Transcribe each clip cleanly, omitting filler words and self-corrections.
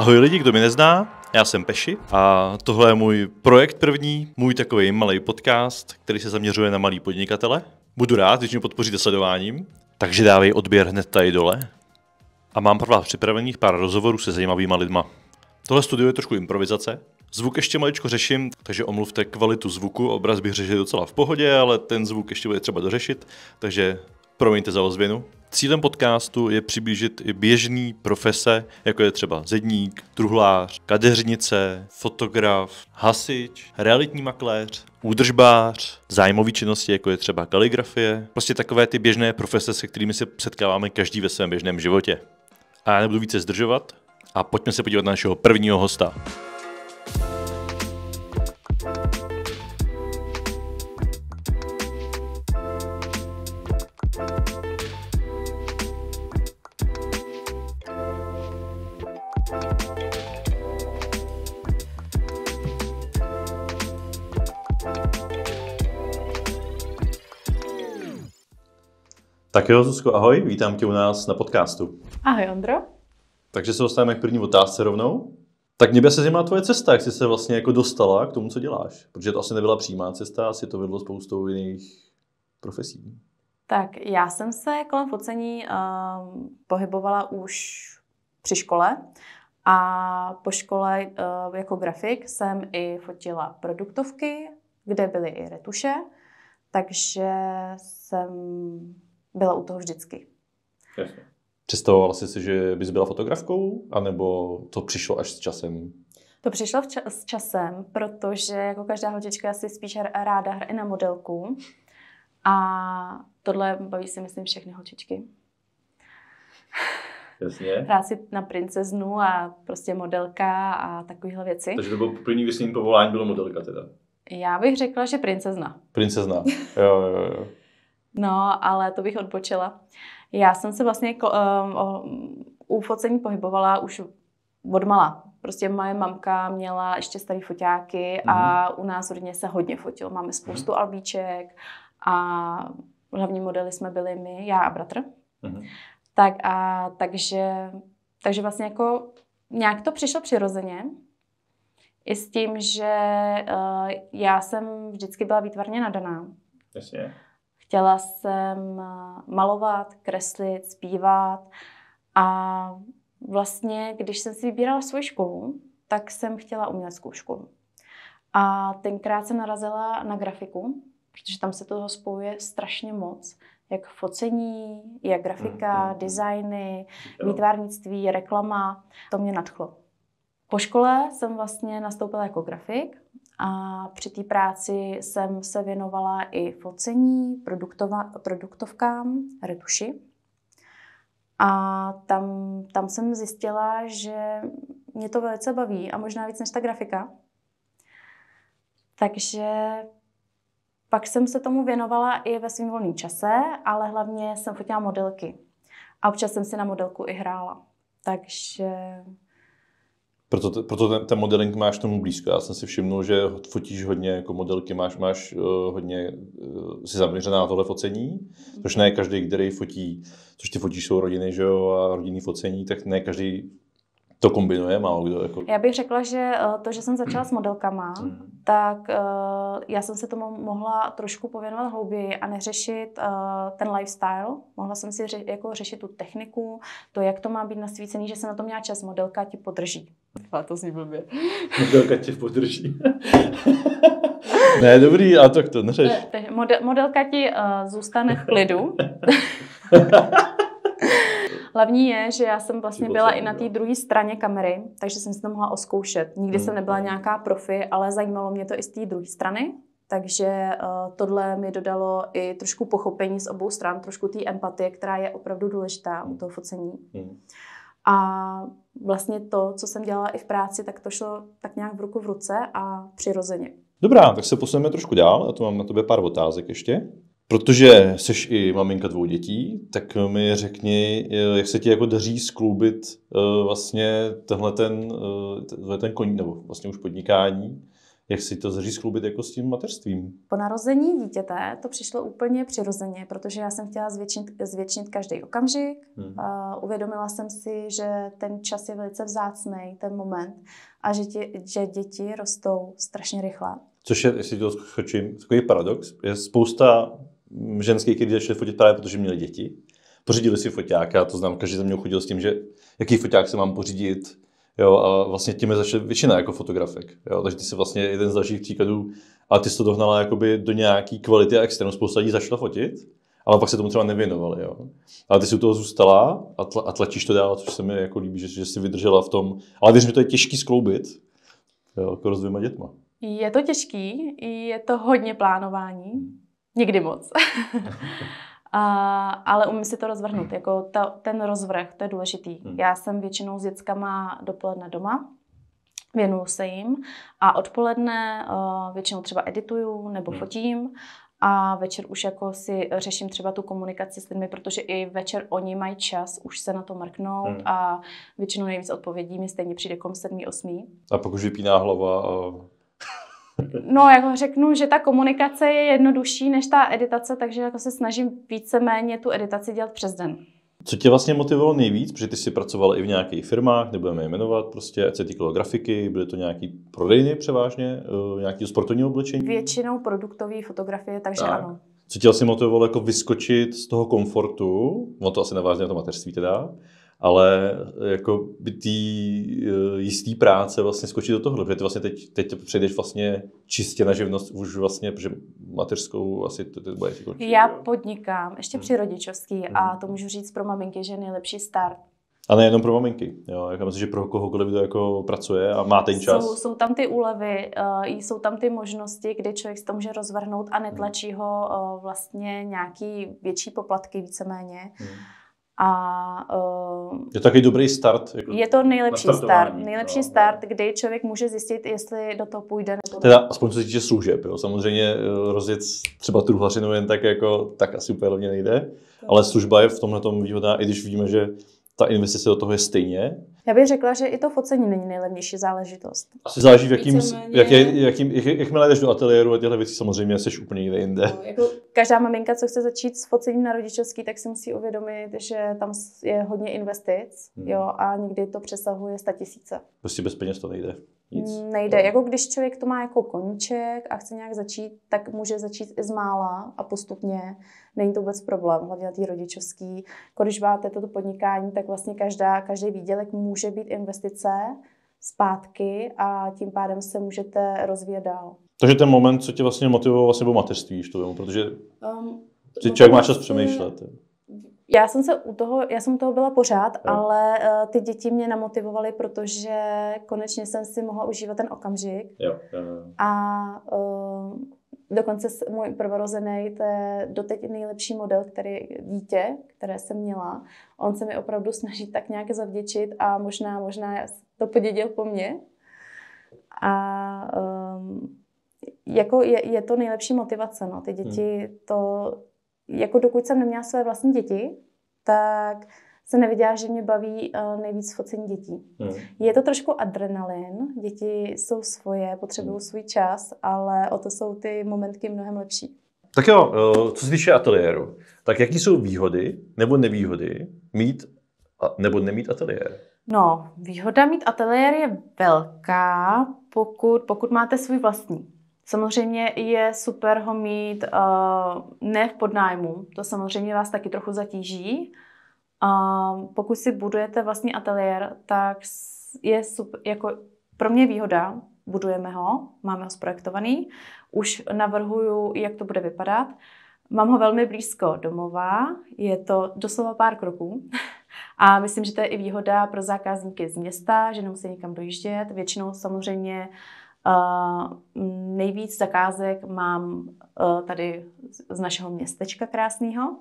Ahoj lidi, kdo mě nezná, já jsem Peši a tohle je můj projekt první, můj takový malý podcast, který se zaměřuje na malý podnikatele. Budu rád, když mě podpoříte sledováním, takže dávej odběr hned tady dole. A mám pro vás připravených pár rozhovorů se zajímavýma lidma. Tohle studio je trošku improvizace. Zvuk ještě maličko řeším, takže omluvte kvalitu zvuku, obraz bych řešil docela v pohodě, ale ten zvuk ještě bude třeba dořešit, takže promiňte za ozvěnu. Cílem podcastu je přiblížit i běžný profese, jako je třeba zedník, truhlář, kadeřnice, fotograf, hasič, realitní makléř, údržbář, zájmové činnosti, jako je třeba kaligrafie, prostě takové ty běžné profese, se kterými se setkáváme každý ve svém běžném životě. A já nebudu více zdržovat a pojďme se podívat na našeho prvního hosta. Tak jo, Zuzko, ahoj, vítám tě u nás na podcastu. Ahoj, Ondro. Takže se dostaneme k první otázce rovnou. Tak mě by se zajímala tvoje cesta, jak jsi se vlastně jako dostala k tomu, co děláš. Protože to asi nebyla přímá cesta, asi to vedlo spoustou jiných profesí. Tak já jsem se kolem focení pohybovala už při škole a po škole jako grafik jsem i fotila produktovky, kde byly i retuše, takže jsem byla u toho vždycky. Jasně. Představovala jsi si, že bys byla fotografkou, anebo to přišlo až s časem? To přišlo s časem, protože jako každá holčička si spíš ráda hraje na modelku a tohle baví si, myslím, všechny holčičky. Jasně. Hrát si na princeznu a prostě modelka a takovéhle věci. Takže to bylo první vysnění povolání, bylo modelka teda? Já bych řekla, že princezna. Princezna, jo. No, ale to bych odbočila. Já jsem se vlastně u focení pohybovala už odmala. Prostě moje mamka měla ještě starý foťáky a u nás v rodině se hodně fotilo. Máme spoustu albíček a hlavní modely jsme byli my, já a bratr. Takže vlastně jako nějak to přišlo přirozeně. I s tím, že já jsem vždycky byla výtvarně nadaná. Jasně. Chtěla jsem malovat, kreslit, zpívat a vlastně, když jsem si vybírala svoji školu, tak jsem chtěla uměleckou školu. A tenkrát jsem narazila na grafiku, protože tam se toho spojuje strašně moc. Jak focení, jak grafika, designy, výtvarnictví, reklama. To mě nadchlo. Po škole jsem vlastně nastoupila jako grafik a při té práci jsem se věnovala i focení, produktovkám, retuši. A tam jsem zjistila, že mě to velice baví a možná víc než ta grafika. Takže pak jsem se tomu věnovala i ve svém volném čase, ale hlavně jsem fotila modelky. A občas jsem si na modelku i hrála. Takže... Proto ten modeling máš tomu blízko. Já jsem si všimnul, že fotíš hodně jako modelky, máš hodně si zaměřená na tohle focení, což ne každý, který fotí, což ty fotíš jsou rodiny, že jo, a rodinný focení, tak ne každý to kombinuje, málo kdo. Jako... Já bych řekla, že to, že jsem začala s modelkama, tak já jsem se tomu mohla trošku pověnovat hlouběji a neřešit ten lifestyle. Mohla jsem si jako řešit tu techniku, to, jak to má být nasvícený, že jsem na to měla čas. Modelka ti podrží. A to zní blbě. Modelka tě podrží. Ne, dobrý, a tak to neřeš. Modelka ti zůstane v klidu. Hlavní je, že já jsem vlastně byla i na té druhé straně kamery, takže jsem si to mohla oskoušet. Nikdy jsem nebyla nějaká profi, ale zajímalo mě to i z té druhé strany. Takže tohle mi dodalo i trošku pochopení z obou stran, trošku té empatie, která je opravdu důležitá u toho focení. A vlastně to, co jsem dělala i v práci, tak to šlo tak nějak v ruku v ruce a přirozeně. Dobrá, tak se posuneme trošku dál. Já tu mám na tobě pár otázek ještě. Protože jsi i maminka 2 dětí, tak mi řekni, jak se ti jako daří skloubit vlastně tenhle ten koní, nebo vlastně už podnikání Jak si to zaří skloubit jako s tím mateřstvím? Po narození dítěte to přišlo úplně přirozeně, protože já jsem chtěla zvětšit každý okamžik. Uvědomila jsem si, že ten čas je velice vzácný, ten moment, a že děti rostou strašně rychle. Což je, jestli to skočím, takový paradox. Je spousta ženských, kteří začali fotit právě protože měli děti. Pořídili si foťák, já to znám, každý za mnou chodil s tím, že jaký foťák se mám pořídit. Jo, a vlastně tím je začala většina jako fotografek. Jo, takže ty jsi vlastně jeden z dalších příkladů, ale ty jsi to dohnala jakoby do nějaký kvality a extrému. Spousta lidí začala fotit, ale pak se tomu třeba nevěnovali. Jo. Ale ty jsi u toho zůstala a tlačíš to dál, což se mi jako líbí, že jsi vydržela v tom. Ale věřím, že to je těžký skloubit jako s 2 dětma. Je to těžký, je to hodně plánování, někdy moc. Ale umím si to rozvrhnout, jako ten rozvrh, to je důležitý. Já jsem většinou s dětskama dopoledne doma, věnuju se jim a odpoledne většinou třeba edituju nebo fotím a večer už jako si řeším třeba tu komunikaci s lidmi, protože i večer oni mají čas už se na to mrknout a většinou nejvíc odpovědí mi stejně přijde kolem 7, 8. A pak už vypíná hlava a... No, jako řeknu, že ta komunikace je jednodušší než ta editace, takže jako se snažím víceméně tu editaci dělat přes den. Co tě vlastně motivovalo nejvíc? Protože ty jsi pracovala i v nějakých firmách, nebudeme je jmenovat, prostě, ať se týkalo grafiky, byly to nějaký prodejny převážně, nějaký sportovní oblečení? Většinou produktové fotografie, takže tak. Ano. Co tě vlastně motivovalo jako vyskočit z toho komfortu, no to asi navázně na to mateřství teda, ale jako by té jistý práce vlastně skočit do tohohle, protože ty vlastně teď přejdeš vlastně čistě na živnost už vlastně, protože mateřskou asi to bude končit. Já podnikám ještě při rodičovský a to můžu říct pro maminky, že je nejlepší start. A nejenom pro maminky. Jo, já myslím, že pro kohokoliv to jako pracuje a má ten čas. Jsou tam ty úlevy, jsou tam ty možnosti, kdy člověk si to může rozvrhnout a netlačí ho vlastně nějaký větší poplatky víceméně. Je to takový dobrý start. Jako je to nejlepší start, kdy člověk může zjistit, jestli do toho půjde nebo teda aspoň co se týče služeb. Jo. Samozřejmě rozjet třeba truhlařinu jen tak asi úplně levně nejde, ale služba je v tomhletom výhodná, i když víme, že ta investice do toho je stejně. Já bych řekla, že i to focení není nejlevnější záležitost. Asi záleží, jakmile jdeš do ateliéru a těchto věcí, samozřejmě jsi úplně někde jinde. No, jako každá maminka, co chce začít s focením na rodičovský, tak si musí uvědomit, že tam je hodně investic, jo, a někdy to přesahuje 100 000. Prostě bez peněz to nejde. Nic. Nejde. No. Jako když člověk to má jako koníček a chce nějak začít, tak může začít i z mála a postupně. Není to vůbec problém, hlavně na té rodičovský. Když máte toto podnikání, tak vlastně každý výdělek může být investice zpátky a tím pádem se můžete rozvíjet dál. Takže ten moment, co tě vlastně motivoval, vlastně bylo mateřství, protože člověk má čas přemýšlet. Já jsem u toho byla pořád, ale ty děti mě namotivovaly, protože konečně jsem si mohla užívat ten okamžik. Jo. A dokonce můj prvorozený, to je doteď nejlepší model, dítě, které jsem měla. On se mi opravdu snaží tak nějak zavděčit a možná to podědil po mně. A jako je to nejlepší motivace, no. Ty děti to... Jako dokud jsem neměla své vlastní děti, tak se neviděla, že mě baví nejvíc focení dětí. Je to trošku adrenalin, děti jsou svoje, potřebují svůj čas, ale o to jsou ty momentky mnohem lepší. Tak jo, co se týče ateliéru, tak jaký jsou výhody nebo nevýhody mít nebo nemít ateliér? No, výhoda mít ateliér je velká, pokud máte svůj vlastní. Samozřejmě je super ho mít ne v podnájmu, to samozřejmě vás taky trochu zatíží. Pokud si budujete vlastní ateliér, tak je super, jako pro mě výhoda, budujeme ho, máme ho zprojektovaný, už navrhuju, jak to bude vypadat. Mám ho velmi blízko domova, je to doslova pár kroků a myslím, že to je i výhoda pro zákazníky z města, že nemusí nikam dojíždět. Většinou samozřejmě nejvíc zakázek mám tady z našeho městečka krásného.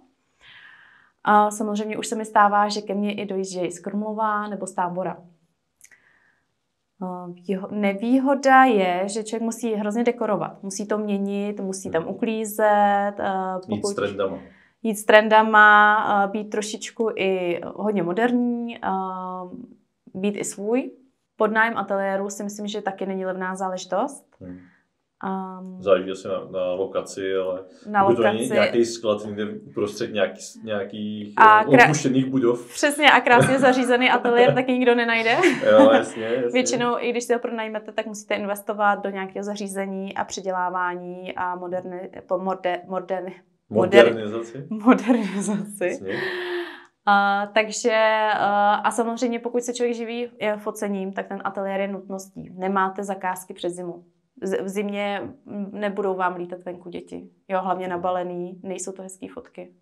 Samozřejmě už se mi stává, že ke mně i dojíždějí z Krumlova nebo z Tábora. Nevýhoda je, že člověk musí hrozně dekorovat. Musí to měnit, musí tam uklízet. Jít s trendama, být trošičku i hodně moderní, být i svůj. Podnájem ateliéru si myslím, že taky není levná záležitost. Záleží asi na lokaci, ale na lokaci. To není nějaký sklad někde uprostřed nějakých opuštěných budov. Přesně, a krásně zařízený ateliér taky nikdo nenajde. Jo, jasně. Většinou, i když si ho pronajmete, tak musíte investovat do nějakého zařízení a předělávání a modernizaci. Takže samozřejmě pokud se člověk živí focením, tak ten ateliér je nutností. Nemáte zakázky před zimu. V zimě nebudou vám lítat venku děti. Jo, hlavně nabalený, nejsou to hezký fotky.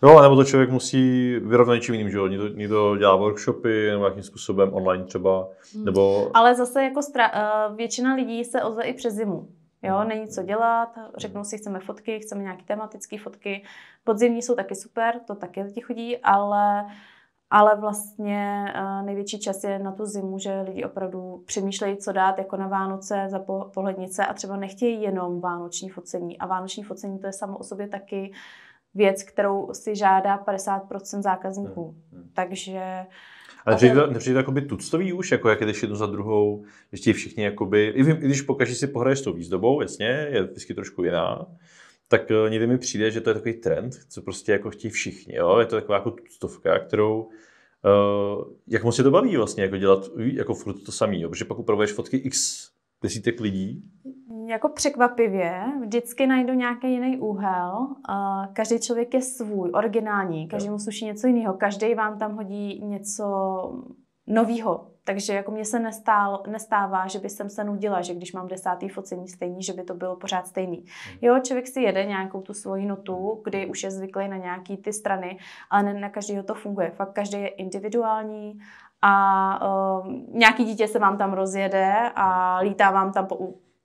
Jo, nebo to člověk musí vyrovnat něčím jiným, že jo? Někdo dělá workshopy nebo nějakým způsobem online třeba, nebo... Ale zase jako většina lidí se ozve i přes zimu. Jo, není co dělat, řeknou si, chceme fotky, chceme nějaké tematické fotky. Podzimní jsou taky super, to taky lidi chodí, ale vlastně největší čas je na tu zimu, že lidi opravdu přemýšlejí, co dát jako na Vánoce za pohlednice a třeba nechtějí jenom vánoční focení. A vánoční focení to je samo o sobě taky věc, kterou si žádá 50% zákazníků. Takže... Ale nepřijde to jakoby tuctový už, jako jak jdeš jednu za druhou, ještě všichni jakoby, i když pokaždé si pohraješ s tou výzdobou, jasně, je vždycky trošku jiná, tak někdy mi přijde, že to je takový trend, co prostě jako chtějí všichni, jo? Je to taková jako tuctovka, kterou, jak moc je to baví vlastně, jako dělat jako furt to samý, jo? Protože pak upravuješ fotky x desítek lidí. Jako překvapivě, vždycky najdu nějaký jiný úhel. Každý člověk je svůj, originální, každému sluší něco jiného, každý vám tam hodí něco novýho. Takže jako mně se nestává, že by jsem se nudila, že když mám 10. focení stejný, že by to bylo pořád stejný. Jo, člověk si jede nějakou tu svoji notu, kdy už je zvyklý na nějaký ty strany, ale ne na každého to funguje. Fakt každý je individuální a nějaký dítě se vám tam rozjede a lítá vám tam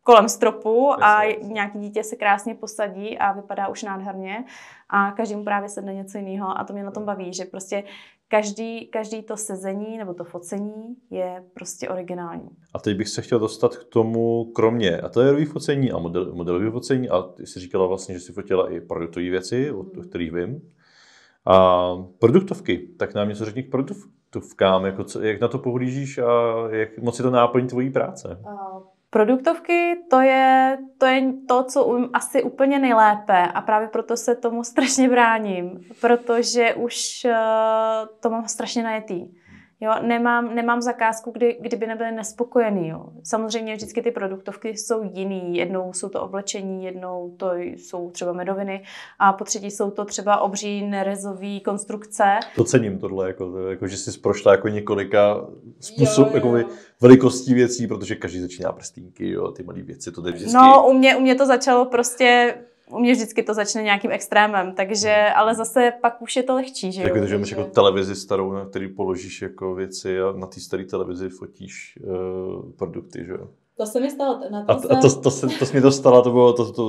kolem stropu a nějaký dítě se krásně posadí a vypadá už nádherně a každému právě sedne něco jiného a to mě na tom baví, že prostě každý to sezení nebo to focení je prostě originální. A teď bych se chtěl dostat k tomu, kromě ateliérových focení a modelových focení, a ty jsi říkala vlastně, že jsi fotila i produktové věci, o kterých vím. A produktovky, tak nám něco řekni k produktovkám, jako jak na to pohlížíš a jak moc je to náplň tvojí práce? Produktovky, to je to, co umím asi úplně nejlépe a právě proto se tomu strašně bráním, protože už to mám strašně najetý. Jo, nemám zakázku, kdyby nebyly nespokojený. Jo. Samozřejmě vždycky ty produktovky jsou jiný. Jednou jsou to oblečení, jednou to jsou třeba medoviny a po třetí jsou to třeba obří nerezové konstrukce. To cením tohle, jako že jsi prošla jako několika způsobů, velikostí věcí, protože každý začíná prstínky, jo, ty malé věci, to jde vždycky. No, u mě to začalo prostě... U mě vždycky to začne nějakým extrémem, takže, ale zase pak už je to lehčí, že jo. Takže máš jako televizi starou, na který položíš jako věci a na té staré televizi fotíš produkty, že jo. To se mi stalo. To se mi to stalo, to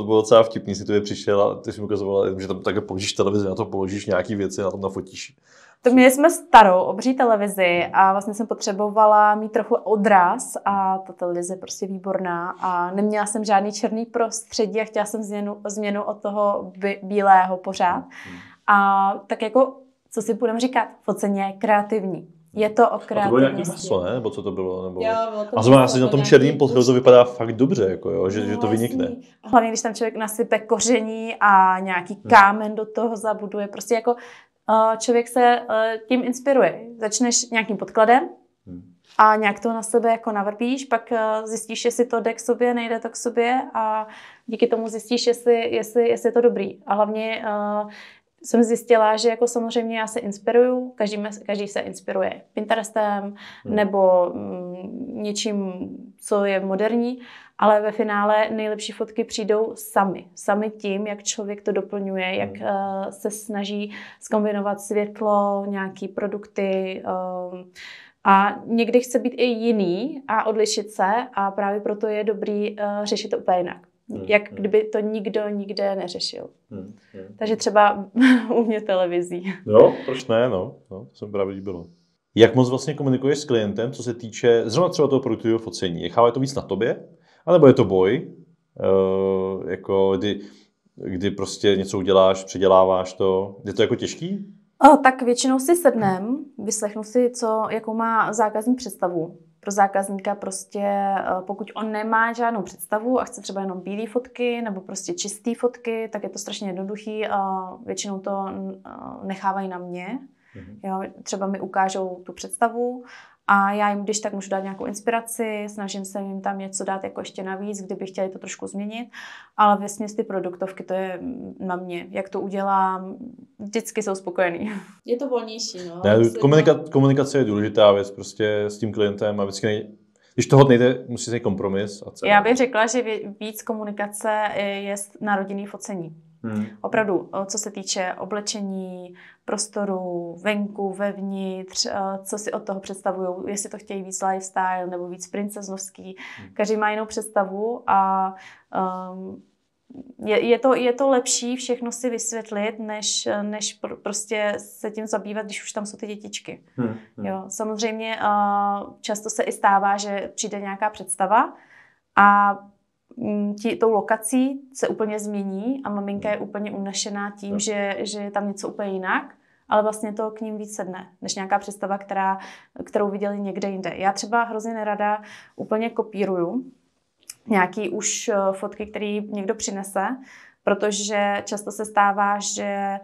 bylo docela vtipný, si to je přišel a ty jsi mi ukazovala, že tam takhle položíš televizi, na to položíš nějaký věci, na tom nafotíš. To měli jsme starou, obří televizi a vlastně jsem potřebovala mít trochu odraz a ta televize je prostě výborná a neměla jsem žádný černý prostředí a chtěla jsem změnu od toho bílého pořád. A tak jako, co si budeme říkat, focení je kreativní. Je to o kreativnosti. A to bylo nějaký maslo, ne? Nebo co to bylo? Nebo... Jo, a zrovna si na tom černým podhledu vypadá fakt dobře, jako, jo? Že to vynikne. Hlavně, když tam člověk nasype koření a nějaký kámen do toho zabuduje. Prostě jako člověk se tím inspiruje. Začneš nějakým podkladem a nějak to na sebe jako navrpíš, pak zjistíš, jestli to jde k sobě, nejde to k sobě a díky tomu zjistíš, jestli je to dobrý. A hlavně jsem zjistila, že jako samozřejmě já se inspiruju, každý se inspiruje Pinterestem nebo něčím, co je moderní, ale ve finále nejlepší fotky přijdou sami tím, jak člověk to doplňuje, jak se snaží zkombinovat světlo, nějaký produkty a někdy chce být i jiný a odlišit se a právě proto je dobrý řešit to úplně jinak. Jak kdyby to nikdo nikde neřešil. Takže třeba u mě televizí. Jo, proč ne, no, to se mi právě líbilo. Jak moc vlastně komunikuješ s klientem, co se týče zrovna třeba toho produktového focení? Nechává to víc na tobě? A nebo je to boj? Jako kdy prostě něco uděláš, předěláváš to? Je to jako těžký? Tak většinou si sednem, vyslechnu si, jakou má zákazník představu. pro zákazníka prostě, pokud on nemá žádnou představu a chce třeba jenom bílé fotky nebo prostě čisté fotky, tak je to strašně jednoduchý a většinou to nechávají na mě. Jo, třeba mi ukážou tu představu a já jim když tak můžu dát nějakou inspiraci, snažím se jim tam něco dát jako ještě navíc, kdyby chtěli to trošku změnit, ale vesměs ty produktovky, to je na mě. Jak to udělám, vždycky jsou spokojený. Je to volnější, no. Komunikace je důležitá věc prostě s tím klientem a vždycky když toho nejde, musí se kompromis. Já bych řekla, že víc komunikace je na rodinný focení. Opravdu, co se týče oblečení, prostoru, venku, vevnitř, co si od toho představují, jestli to chtějí víc lifestyle nebo víc princeznovský. Každý má jinou představu a je to lepší všechno si vysvětlit, než prostě se tím zabývat, když už tam jsou ty dětičky. Jo, samozřejmě často se i stává, že přijde nějaká představa a tou lokací se úplně změní a maminka je úplně unešená tím, že je tam něco úplně jinak, ale vlastně to k ním víc sedne, než nějaká představa, kterou viděli někde jinde. Já třeba hrozně nerada úplně kopíruju nějaký už fotky, které někdo přinese, protože často se stává, že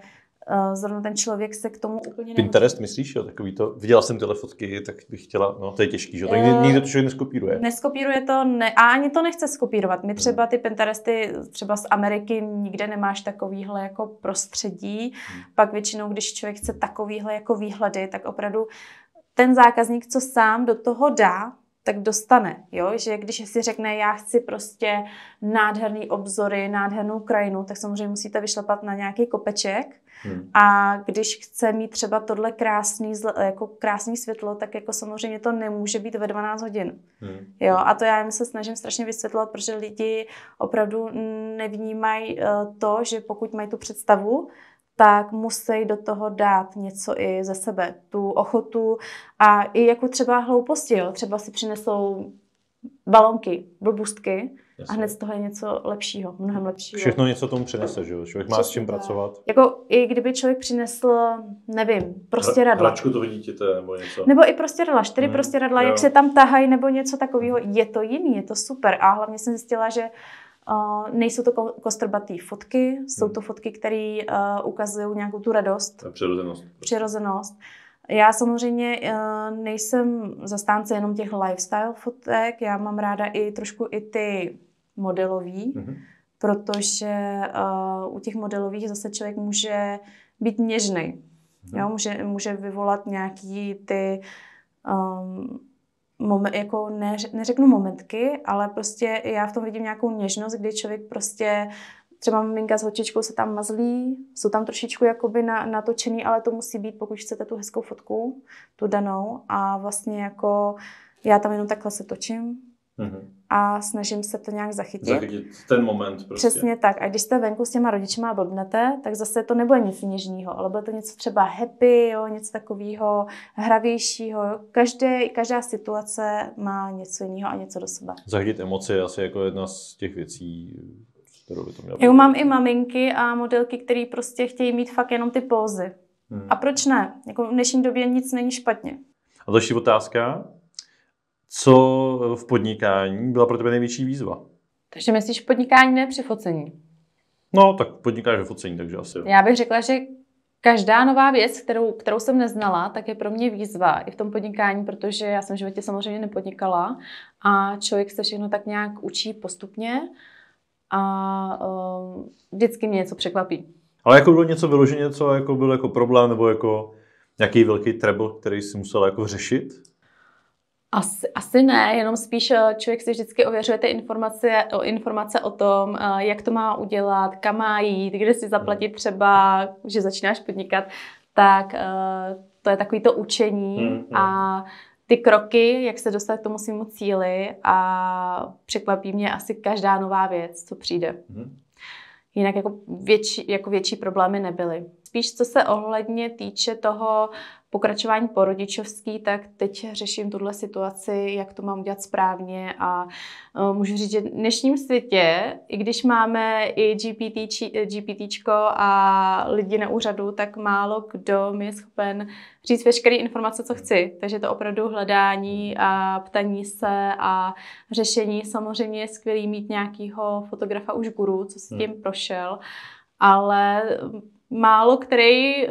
zrovna ten člověk se k tomu úplně Pinterest myslíš, jo? Takový to, viděla jsem tyhle fotky, tak bych chtěla, no to je těžký, že? Tak nikdo to člověk neskopíruje. Neskopíruje to a ani to nechce skopírovat. My třeba ty Pinteresty třeba z Ameriky nikde nemáš takovýhle jako prostředí. Pak většinou, když člověk chce takovýhle jako výhledy, tak opravdu ten zákazník, co sám do toho dá, tak dostane, jo? Že když si řekne, já chci prostě nádherný obzory, nádhernou krajinu, tak samozřejmě musíte vyšlapat na nějaký kopeček. A když chce mít třeba tohle krásný světlo, tak jako samozřejmě to nemůže být ve 12 hodin. Jo? A to já jim se snažím strašně vysvětlovat, protože lidi opravdu nevnímají to, že pokud mají tu představu, tak musí do toho dát něco i ze sebe, tu ochotu a i jako třeba hlouposti, jo? Třeba si přinesou balonky, blbůstky a hned z toho je něco lepšího, mnohem lepšího. Všechno něco tomu přinese, že jo? Člověk má s čím pracovat. Jako i kdyby člověk přinesl, nevím, prostěradla. Hračku toho dítěte nebo něco. Nebo i prostěradla, 4 prostěradla, jak se tam tahají nebo něco takového, je to jiný, je to super. A hlavně jsem zjistila, že nejsou to kostrbatý fotky, jsou to fotky, které ukazují nějakou tu radost. Přirozenost. Já samozřejmě nejsem zastánce jenom těch lifestyle fotek, já mám ráda i trošku i ty modelový, protože u těch modelových zase člověk může být něžnej. Jo? Může vyvolat nějaký ty jako neřeknu momentky, ale prostě já v tom vidím nějakou něžnost, kdy člověk prostě třeba maminka s holčičkou se tam mazlí, jsou tam trošičku jakoby natočený, ale to musí být, pokud chcete tu hezkou fotku, tu danou a vlastně jako já tam jenom takhle se točím a snažím se to nějak zachytit. Zachytit ten moment prostě. Přesně tak. A když jste venku s těma rodičima a blbnete, tak zase to nebude nic něžného, ale bude to něco třeba happy, jo, něco takového hravějšího. Jo. Každá situace má něco jiného a něco do sebe. Zachytit emoce je asi jako jedna z těch věcí, kterou by to mělo. Já mám i maminky a modelky, které prostě chtějí mít fakt jenom ty pózy. A proč ne? Jako v dnešní době nic není špatně. A další otázka. Co v podnikání byla pro tebe největší výzva? Takže myslíš podnikání, ne při focení? No, tak podnikáš ve focení, takže asi jo. Já bych řekla, že každá nová věc, kterou jsem neznala, tak je pro mě výzva i v tom podnikání, protože já jsem v životě samozřejmě nepodnikala a člověk se všechno tak nějak učí postupně a vždycky mě něco překvapí. Ale jako bylo něco vyloženě, co jako byl jako problém nebo jako nějaký velký trouble, který si musel jako řešit? Asi ne, jenom spíš člověk si vždycky ověřuje ty informace o tom, jak to má udělat, kam má jít, kde si zaplatit třeba, že začínáš podnikat, tak to je takový to učení a ty kroky, jak se dostat k tomu svému cíli a překvapí mě asi každá nová věc, co přijde. Jinak jako větší problémy nebyly. Spíš co se ohledně týče toho pokračování po rodičovský, tak teď řeším tuhle situaci, jak to mám udělat správně a můžu říct, že v dnešním světě, i když máme i GPTčko a lidi na úřadu, tak málo kdo mi je schopen říct veškeré informace, co chci. Takže to opravdu hledání a ptaní se a řešení. Samozřejmě je skvělý mít nějakýho fotografa už guru, co si tím prošel, ale málo který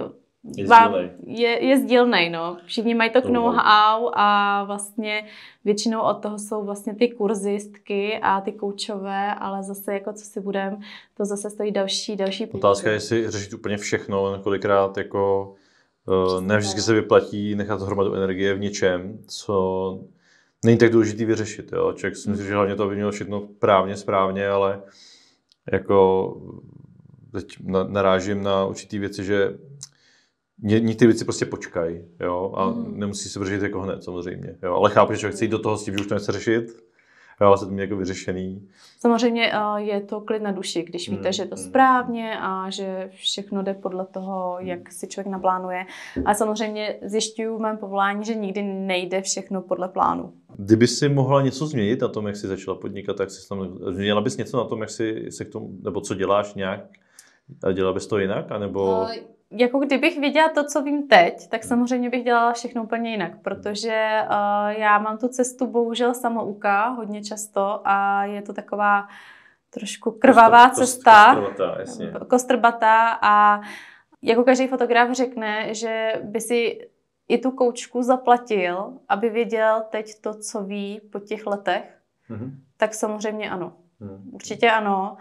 je sdílnej, no. Všichni mají to know-how a vlastně většinou od toho jsou vlastně ty kurzistky a ty koučové, ale zase jako co si budem, to zase stojí další Otázka je, jestli řešit úplně všechno, kolikrát jako ne vždycky se vyplatí nechat hromadu energie v něčem, co není tak důležitý vyřešit. Jo? Člověk si myslí, že hlavně to by mělo všechno správně, ale jako teď narážím na určitý věci, že ty věci prostě počkají, jo, a nemusí se řešit jako hned, samozřejmě, jo, ale chápu, že člověk chce jít do toho s tím, že už to nechce řešit, jo, se to mít jako vyřešený. Samozřejmě je to klid na duši, když víte, že je to správně a že všechno jde podle toho, jak si člověk naplánuje. A samozřejmě zjišťuju v mém povolání, že nikdy nejde všechno podle plánu. Kdyby si mohla něco změnit na tom, jak jsi začala podnikat, tak si tam změnila bys něco na tom, jak si se k tomu, nebo co děláš nějak, a dělala bys to jinak, anebo... Jako kdybych věděla to, co vím teď, tak samozřejmě bych dělala všechno úplně jinak, protože já mám tu cestu bohužel samouka hodně často a je to taková trošku krvavá cesta, kostrbatá a jako každý fotograf řekne, že by si i tu koučku zaplatil, aby věděl teď to, co ví po těch letech, tak samozřejmě ano. Určitě ano.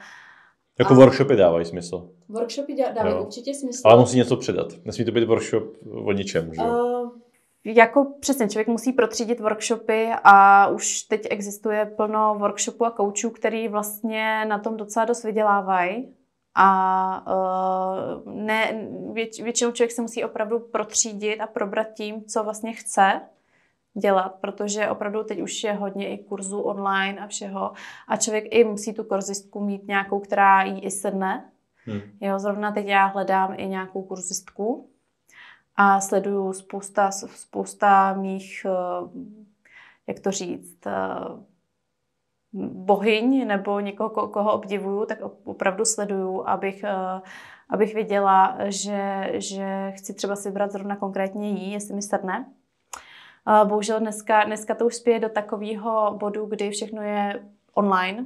Jako workshopy dávají smysl. Workshopy dávají určitě smysl. Ale musí něco předat. Nesmí to být workshop o ničem, že? Jako přesně, člověk musí protřídit workshopy a už teď existuje plno workshopů a koučů, který vlastně na tom docela dost vydělávají. A většinou člověk se musí opravdu protřídit a probrat tím, co vlastně chce dělat, protože opravdu teď už je hodně i kurzů online a všeho a člověk i musí tu kurzistku mít nějakou, která jí i sedne. Jo, zrovna teď já hledám i nějakou kurzistku a sleduju spousta mých, jak to říct, bohyň nebo někoho, koho obdivuju, tak opravdu sleduju, abych věděla, že chci třeba si vybrat zrovna konkrétně jí, jestli mi sedne. Bohužel dneska to už spěje do takového bodu, kdy všechno je online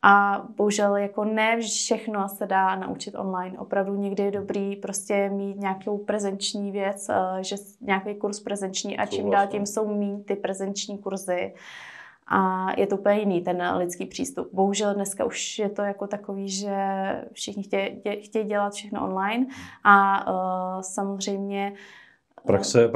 a bohužel jako ne všechno se dá naučit online. Opravdu někdy je dobrý prostě mít nějakou prezenční věc, že nějaký kurz prezenční a čím dál tím jsou mít ty prezenční kurzy. A je to úplně jiný ten lidský přístup. Bohužel dneska už je to jako takový, že všichni chtějí dělat všechno online a samozřejmě Praxe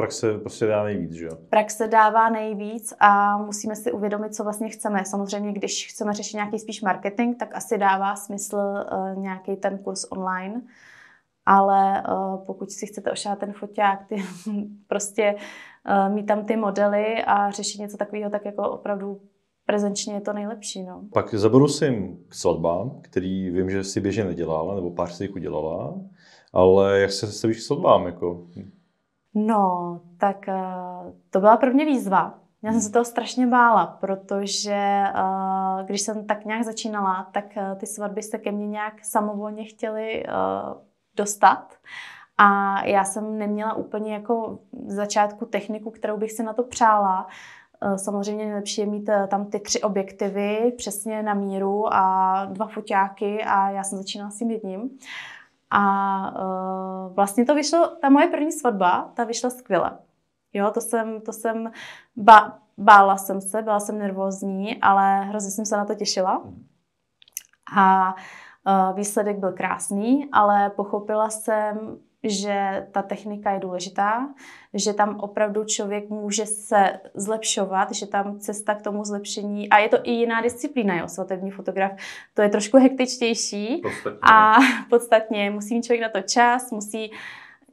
prostě dá nejvíc, že jo? Praxe dává nejvíc a musíme si uvědomit, co vlastně chceme. Samozřejmě, když chceme řešit nějaký spíš marketing, tak asi dává smysl nějaký ten kurz online. Ale pokud si chcete ošát ten foťák, prostě mít tam ty modely a řešit něco takového, tak jako opravdu prezenčně je to nejlepší. No. Pak zabrousím k svatbám, který vím, že si běžně nedělala, nebo pár si jich udělala, ale jak se stavíš k svatbám? Jako? No, tak to byla pro mě výzva. Já jsem se toho strašně bála, protože když jsem tak nějak začínala, tak ty svatby se ke mně nějak samovolně chtěly dostat. A já jsem neměla úplně jako v začátku techniku, kterou bych si na to přála. Samozřejmě nejlepší je mít tam ty 3 objektivy přesně na míru a 2 foťáky a já jsem začínala s tím jedním. A vlastně to vyšlo, ta moje první svatba, ta vyšla skvěle. Jo, bála jsem se, byla jsem nervózní, ale hrozně jsem se na to těšila. A výsledek byl krásný, ale pochopila jsem, že ta technika je důležitá, že tam opravdu člověk může se zlepšovat, že tam cesta k tomu zlepšení, a je to i jiná disciplína, jo, svatební fotograf, to je trošku hektičtější a podstatně musí mít člověk na to čas,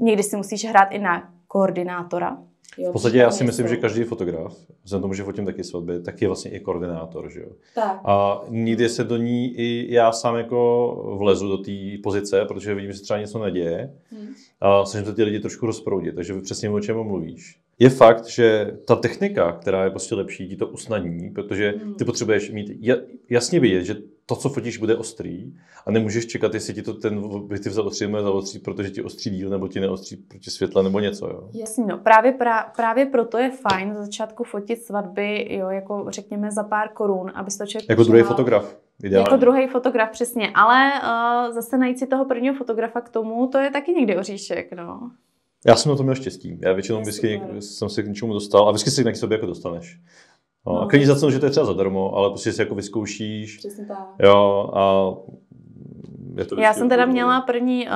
někdy si musíš hrát i na koordinátora. Jo, v podstatě já si myslím, že každý fotograf, vzhledem tomu, že fotím taky svatby, tak je vlastně i koordinátor, že jo. Tak. A někdy se do ní i já sám jako vlezu do té pozice, protože vidím, že se třeba něco neděje a snažím se ty lidi trošku rozproudit, takže přesně o čem mluvíš. Je fakt, že ta technika, která je prostě lepší, ti to usnadní, protože ty potřebuješ mít jasně vidět, že to, co fotíš, bude ostrý a nemůžeš čekat, jestli ti to ten objektiv zaostří nebo zaostří, protože ti ostří díl nebo ti neostří proti světle nebo něco. Jo. Jasně, no. Právě proto je fajn za začátku fotit svatby, jo, jako řekněme za pár korun, aby to člověk jako druhý fotograf. Ideálně. Jako druhý fotograf, přesně. Ale zase najít si toho prvního fotografa k tomu, to je taky někdy oříšek, no. Já jsem na to měl štěstí. Já většinou vždycky jsem se k něčemu dostal a vždycky si k sobě jako dostaneš. No, a klidně za cenu, že to je třeba zadarmo, ale prostě si jako vyzkoušíš. Přesně tak. Jo, a je to já jsem teda měla první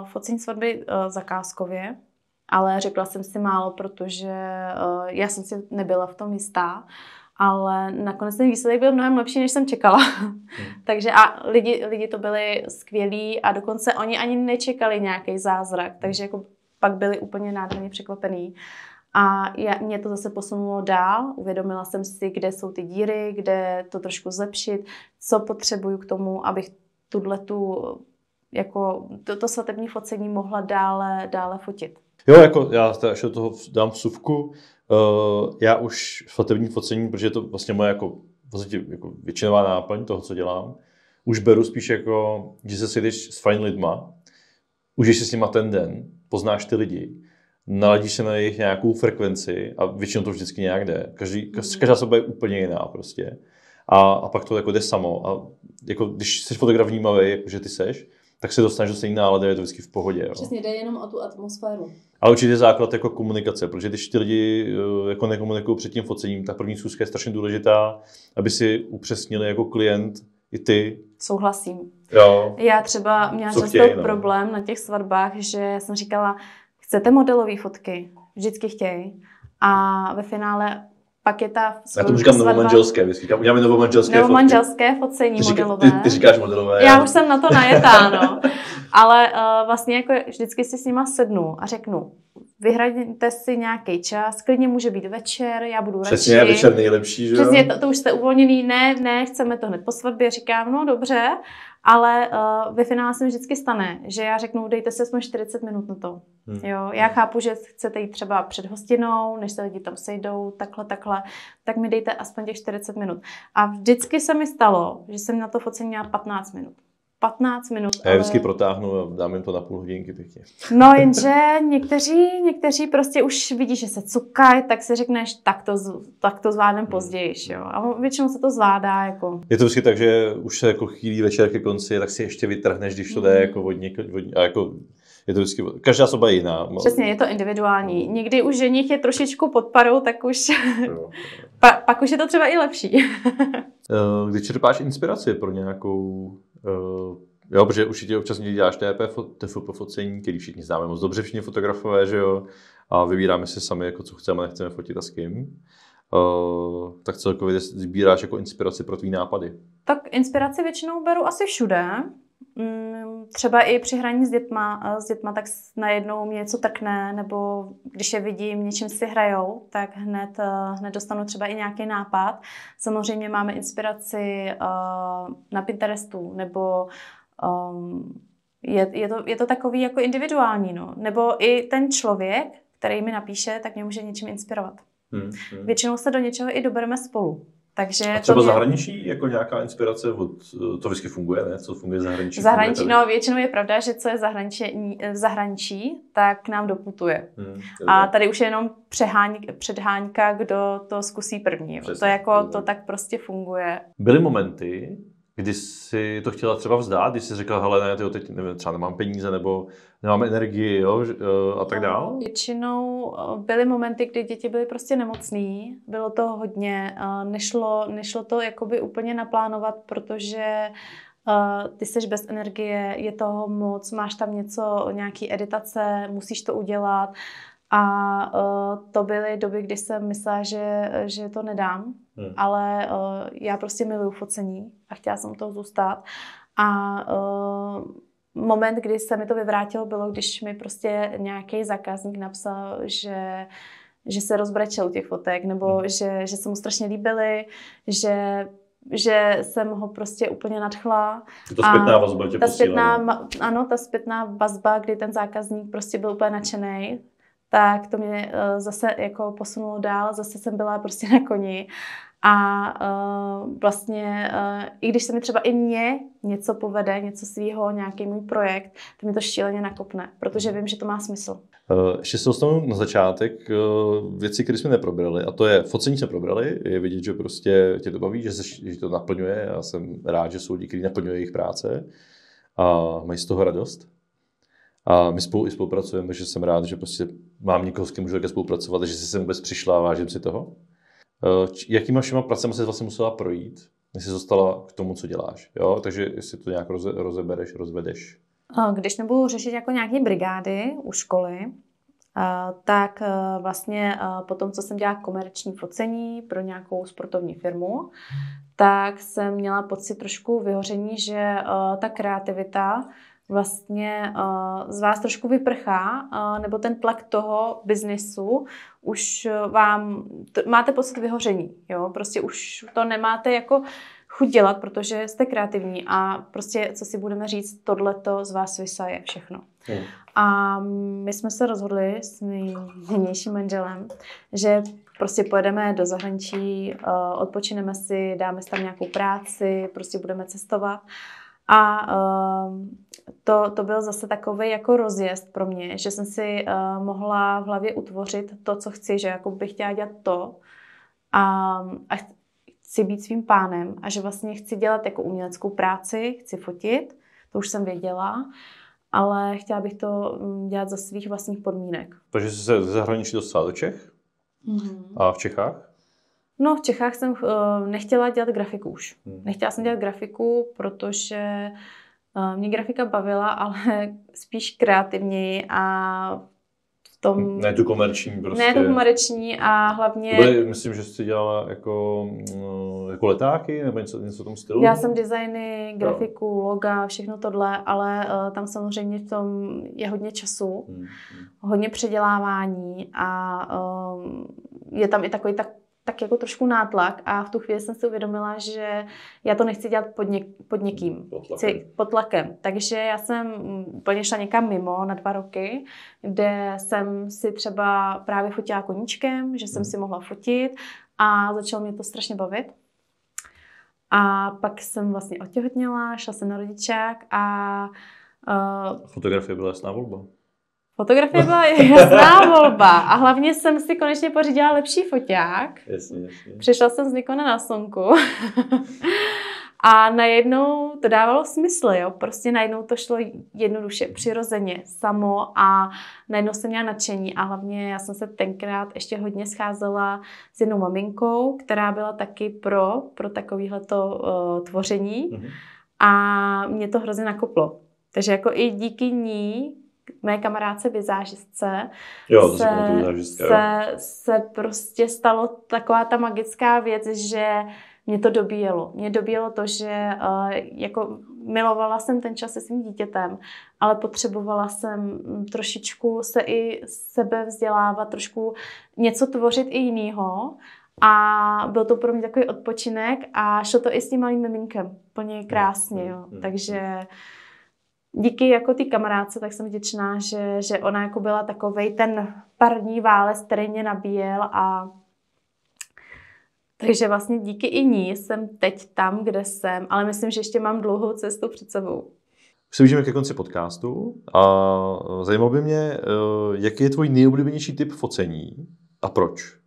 focení svatby zakázkově, ale řekla jsem si málo, protože já jsem si nebyla v tom jistá. Ale nakonec ten výsledek byl mnohem lepší, než jsem čekala. Takže a lidi to byli skvělí a dokonce oni ani nečekali nějaký zázrak, takže jako pak byli úplně nádherně překvapení. A mě to zase posunulo dál, uvědomila jsem si, kde jsou ty díry, kde to trošku zlepšit, co potřebuju k tomu, abych to svatební focení mohla dále fotit. Jo, jako já ještě do toho dám vsuvku. Já už svatební focení, protože je to vlastně moje jako většinová náplň toho, co dělám, už beru spíš jako, že se sejdeš s fajn lidma, užiješ si s nima ten den, poznáš ty lidi, naladíš se na jejich nějakou frekvenci a většinou to vždycky nějak jde. Každá osoba je úplně jiná prostě. A pak to jako jde samo. A jako, když jsi fotograf vnímavý, jakože ty seš, tak se dostaneš do stejné nálady, je to vždycky v pohodě. Jo. Přesně, jde jenom o tu atmosféru. Ale určitě je základ jako komunikace, protože když ty lidi jako nekomunikují před tím focením, tak první schůzka je strašně důležitá, aby si upřesnili jako klient i ty. Souhlasím. Jo. Já třeba měla často problém na těch svatbách, že jsem říkala, chcete modelové fotky? Vždycky chtějí. A ve finále pak je ta já tomu říkám novomanželské, uděláme novomanželské focení modelové. Ty říkáš modelové. Já už jsem na to najetá, no. Ale vlastně jako vždycky si s nima sednu a řeknu, vyhradíte si nějaký čas, klidně může být večer, já budu radši. Přesně, večer nejlepší, že jo? Přesně, to už jste uvolněný, ne, chceme to hned po svatbě, říkám, no dobře, ale ve finále se mi vždycky stane, že já řeknu, dejte si aspoň 40 minut na to. Jo, já chápu, že chcete jít třeba před hostinou, než se lidi tam sejdou, takhle, tak mi dejte aspoň těch 40 minut. A vždycky se mi stalo, že jsem na to focení měla 15 minut. 15 minut. Já vždycky protáhnu a dám jim to na půl hodinky pěkně. No jenže někteří prostě už vidí, že se cukají, tak si řekneš, tak to zvládnem později. Jo? A většinou se to zvládá. Jako. Je to vždycky tak, že už se jako chýlí večer ke konci, tak si ještě vytrhneš, když to jde jako a jako je to vždycky, každá osoba je jiná. Přesně, je to individuální. Někdy už ženich je trošičku pod parou, tak už pak už je to třeba i lepší. Kdy čerpáš inspiraci pro nějakou jo, protože určitě občas někdy děláš TFP focení, který všichni známe moc dobře, všichni fotografové, že jo, a vybíráme si sami, jako co chceme, nechceme fotit a s kým. Tak celkově sbíráš jako inspiraci pro tvý nápady. Tak inspiraci většinou beru asi všude. Třeba i při hraní s dětma tak najednou mě něco trkne, nebo když je vidím, něčím si hrajou, tak hned dostanu třeba i nějaký nápad. Samozřejmě máme inspiraci na Pinterestu, nebo je to takový jako individuální, no. Nebo i ten člověk, který mi napíše, tak mě může něčím inspirovat. Většinou se do něčeho i dobereme spolu. Takže a třeba zahraničí, jako nějaká inspirace, to vždycky funguje, ne? Co funguje zahraničí? No většinou je pravda, že co je v zahraničí, tak nám doputuje. A tady už je jenom předháňka, kdo to zkusí první. Přesně, to tak prostě funguje. Byly momenty, kdy jsi to chtěla třeba vzdát, když jsi řekla, hele, ne, teď nevím, třeba nemám peníze, nebo nemám energii, jo, a tak dál? Většinou byly momenty, kdy děti byly prostě nemocný, bylo to hodně, nešlo to jakoby úplně naplánovat, protože ty jsi bez energie, je toho moc, máš tam nějaký editace, musíš to udělat. A to byly doby, kdy jsem myslela, že to nedám, ale já prostě miluju focení a chtěla jsem toho zůstat. A moment, kdy se mi to vyvrátilo, bylo, když mi prostě nějaký zákazník napsal, že se rozbrečel u těch fotek, nebo že se mu strašně líbily, že jsem ho prostě úplně nadchla. Ta zpětná vazba tě posílá. Ano, ta zpětná vazba, kdy ten zákazník prostě byl úplně nadšenej, tak to mě zase jako posunulo dál, zase jsem byla prostě na koni. A vlastně, i když se mi třeba i mně něco povede, něco svýho, nějaký můj projekt, to mi to šíleně nakopne, protože vím, že to má smysl. Ještě se dostanu na začátek věci, které jsme neprobrali, a to je focení jsme probrali, je vidět, že prostě tě to baví, že to naplňuje. Já jsem rád, že jsou lidi, kteří naplňují jejich práce a mají z toho radost. A my spolu i spolupracujeme, takže jsem rád, že prostě mám někoho, s kým můžu také spolupracovat, že jsi sem vůbec přišla a vážím si toho. Jakýma všema pracemi jsi vlastně musela projít, než jsi dostala k tomu, co děláš? Jo? Takže jestli to nějak rozvedeš. Když nebudu řešit jako nějaké brigády u školy, tak vlastně po tom, co jsem dělala komerční focení pro nějakou sportovní firmu, tak jsem měla pocit trošku vyhoření, že ta kreativita vlastně z vás trošku vyprchá, nebo ten tlak toho biznesu už máte pocit vyhoření, jo? Prostě už to nemáte jako chuť dělat, protože jste kreativní a prostě, co si budeme říct, tohleto z vás vysaje všechno. A my jsme se rozhodli s mým nynějším manželem, že prostě pojedeme do zahraničí, odpočineme si, dáme si tam nějakou práci, prostě budeme cestovat. A to byl zase takový jako rozjezd pro mě, že jsem si mohla v hlavě utvořit to, co chci, že jako bych chtěla dělat to a chci být svým pánem a že vlastně chci dělat jako uměleckou práci, chci fotit, to už jsem věděla, ale chtěla bych to dělat za svých vlastních podmínek. Takže jsi se ze zahraničí dostala do Čech? A v Čechách? No, v Čechách jsem nechtěla dělat grafiku už. Nechtěla jsem dělat grafiku, protože mě grafika bavila, ale spíš kreativněji a v tom... Ne tu komerční prostě. Ne tu komerční a hlavně... Myslím, že jsi dělala jako letáky nebo něco v tom stylu? Já jsem designy, grafiku, loga, všechno tohle, ale tam samozřejmě v tom je hodně času, hodně předělávání a je tam i takový tak jako trošku nátlak a v tu chvíli jsem si uvědomila, že já to nechci dělat pod někým, pod tlakem. Takže já jsem úplně šla někam mimo na 2 roky, kde jsem si třeba právě fotila koníčkem, že jsem si mohla fotit a začalo mě to strašně bavit. A pak jsem vlastně otěhotněla, šla jsem na rodičák a... Fotografie byla jasná volba. Fotografie byla jasná volba a hlavně jsem si konečně pořídila lepší foťák. Jasně. Přišla jsem z Nikona na Sonku a najednou to dávalo smysl, jo. Prostě najednou to šlo jednoduše, přirozeně, samo a najednou jsem měla nadšení a hlavně já jsem se tenkrát ještě hodně scházela s jednou maminkou, která byla taky pro takovéhleto tvoření a mě to hrozně nakoplo. Takže jako i díky ní mé kamarádce vizážistce se prostě stalo taková ta magická věc, že mě to dobíjelo. Mě dobíjelo to, že jako milovala jsem ten čas se svým dítětem, ale potřebovala jsem trošičku se i sebe vzdělávat, trošku něco tvořit i jinýho. A byl to pro mě takový odpočinek a šlo to i s tím malým miminkem. Plně krásně, jo. Takže díky jako té kamarádce, tak jsem vděčná, že ona jako byla takovej ten parní válec, který mě nabíjel a takže vlastně díky i ní jsem teď tam, kde jsem, ale myslím, že ještě mám dlouhou cestu před sebou. Už se blížíme ke konci podcastu a zajímalo by mě, jaký je tvůj nejoblíbenější typ focení a proč?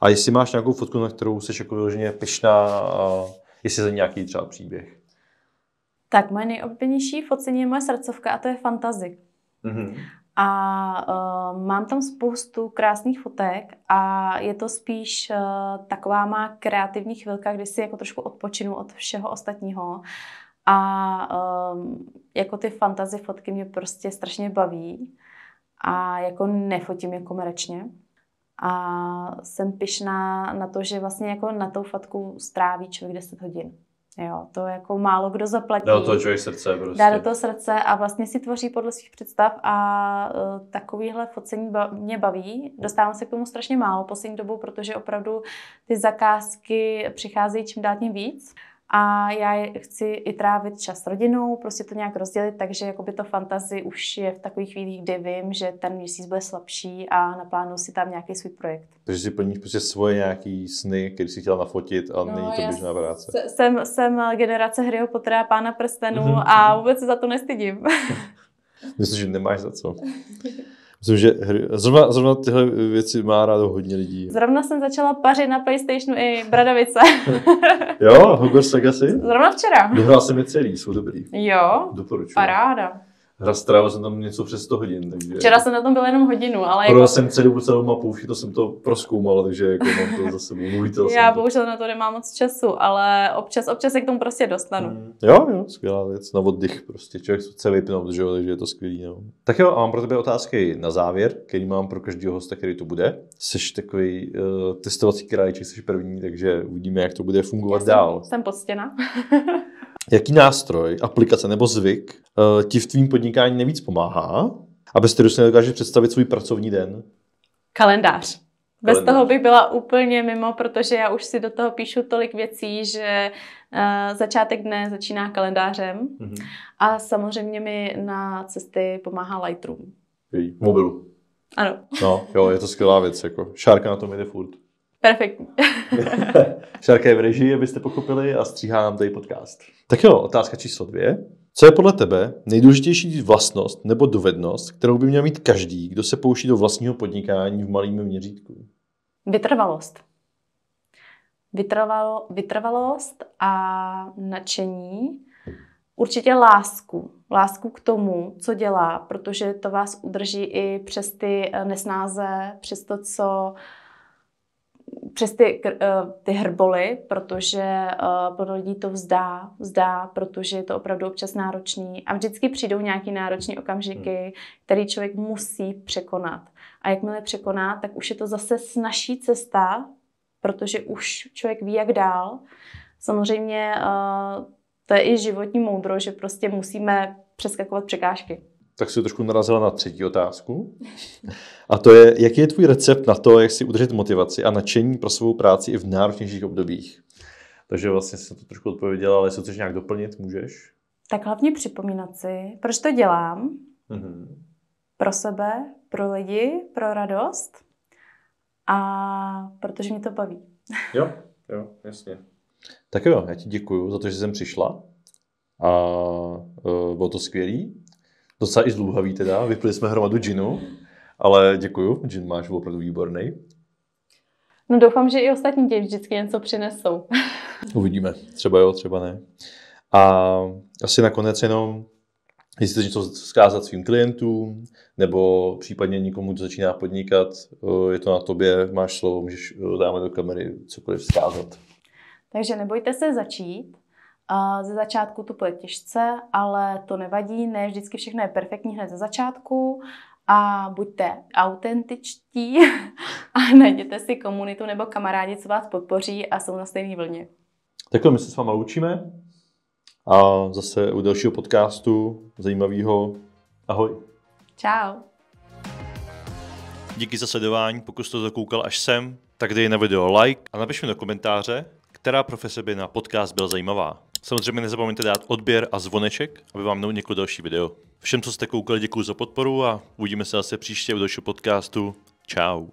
A jestli máš nějakou fotku, na kterou jsi jako vyloženě pyšná a jestli za nějaký třeba příběh. Tak moje nejoblíbenější focení je moje srdcovka a to je fantasy. A mám tam spoustu krásných fotek a je to spíš taková má kreativní chvilka, kdy si jako trošku odpočinu od všeho ostatního. A jako ty fantasy fotky mě prostě strašně baví a jako nefotím je komerčně. A jsem pyšná na to, že vlastně jako na tou fotku stráví člověk 10 hodin. Jo, to jako málo kdo zaplatí. Dá do toho člověk srdce prostě. Dá do toho srdce a vlastně si tvoří podle svých představ a takovýhle focení mě baví. Dostávám se k tomu strašně málo poslední dobou, protože opravdu ty zakázky přicházejí čím dál tím víc. A já chci i trávit čas s rodinou, prostě to nějak rozdělit, takže jakoby to fantasy už je v takových chvílích, kdy vím, že ten měsíc bude slabší a naplánuju si tam nějaký svůj projekt. Takže si plníš prostě svoje nějaký sny, který jsi chtěla nafotit a není to běžná práce. Jsem generace Harryho Pottera a Pána prstenů a vůbec se za to nestydím. Myslím, že nemáš za co. Myslím, že zrovna tyhle věci má rádo hodně lidí. Zrovna jsem začala pařit na PlayStationu i bradavice. Jo, Hogwarts Legacy? Zrovna včera. Dohrál jsem je celý, jsou dobrý. Jo, doporučuji. Paráda. Strávil jsem tam něco přes 100 hodin, takže... Včera jsem na tom byl jenom hodinu, ale Prodal jsem celou mapu, to jsem to prozkoumal, takže jako mám to za sebou, mluvítel jsem Já to. bohužel na to nemám moc času, ale občas se k tomu prostě dostanu. Jo, skvělá věc, na oddych prostě, člověk chce vypnout, že jo, takže je to skvělý, no. Tak jo, a mám pro tebe otázky na závěr, který mám pro každého hosta, který to bude. Jsi takový testovací králíček, jsi první, takže uvidíme, jak to bude fungovat dál. Jsem poctěna. Jaký nástroj, aplikace nebo zvyk ti v tvým podnikání nejvíc pomáhá, abys ty nedokážeš představit svůj pracovní den? Kalendář. Bez toho bych byla úplně mimo, protože já už si do toho píšu tolik věcí, že začátek dne začíná kalendářem. A samozřejmě mi na cesty pomáhá Lightroom. V mobilu. Ano. No, jo, je to skvělá věc. Jako. Šárka na tom jde furt. Perfektní. Šárka je v režii, abyste pochopili, a stříhá nám tady podcast. Tak jo, otázka číslo 2. Co je podle tebe nejdůležitější vlastnost nebo dovednost, kterou by měl mít každý, kdo se pouští do vlastního podnikání v malém měřítku? Vytrvalost. Vytrvalost a nadšení. Určitě lásku. Lásku k tomu, co dělá, protože to vás udrží i přes ty nesnáze, přes to, co... Přes ty hrboly, protože plno lidí to vzdá, protože je to opravdu občas náročný a vždycky přijdou nějaký náročný okamžiky, který člověk musí překonat. A jakmile překoná, tak už je to zase snazší cesta, protože už člověk ví, jak dál. Samozřejmě to je i životní moudro, že prostě musíme přeskakovat překážky. Tak si trošku narazila na třetí otázku. A to je, jaký je tvůj recept na to, jak si udržet motivaci a nadšení pro svou práci i v náročnějších obdobích? Takže vlastně jsem to trošku odpověděla, ale jestli chceš nějak doplnit, můžeš? Tak hlavně připomínat si, proč to dělám. Pro sebe, pro lidi, pro radost a protože mě to baví. Jo, jasně. Tak jo, já ti děkuju za to, že jsem přišla a bylo to skvělý. Docela i zdlouhavý teda, vypili jsme hromadu džinu, ale děkuju, džin máš opravdu výborný. No doufám, že i ostatní ti vždycky něco přinesou. Uvidíme, třeba jo, třeba ne. A asi nakonec jenom, jestli chceš něco vzkázat svým klientům, nebo případně někomu, kdo začíná podnikat, je to na tobě, máš slovo, můžeš dáme do kamery cokoliv vzkázat. Takže nebojte se začít. Ze začátku to bude těžce, ale to nevadí, ne vždycky všechno je perfektní hned ze začátku a buďte autentičtí a najděte si komunitu nebo kamarádi, co vás podpoří a jsou na stejné vlně. Takhle my se s váma loučíme a zase u dalšího podcastu zajímavého. Ahoj. Čau. Díky za sledování, pokud jste to koukal až sem, tak dej na video like a napiš mi do komentáře, která profese by na podcast byla zajímavá. Samozřejmě nezapomeňte dát odběr a zvoneček, aby vám neuniklo další video. Všem, co jste koukali, děkuji za podporu a uvidíme se zase příště u dalšího podcastu. Čau.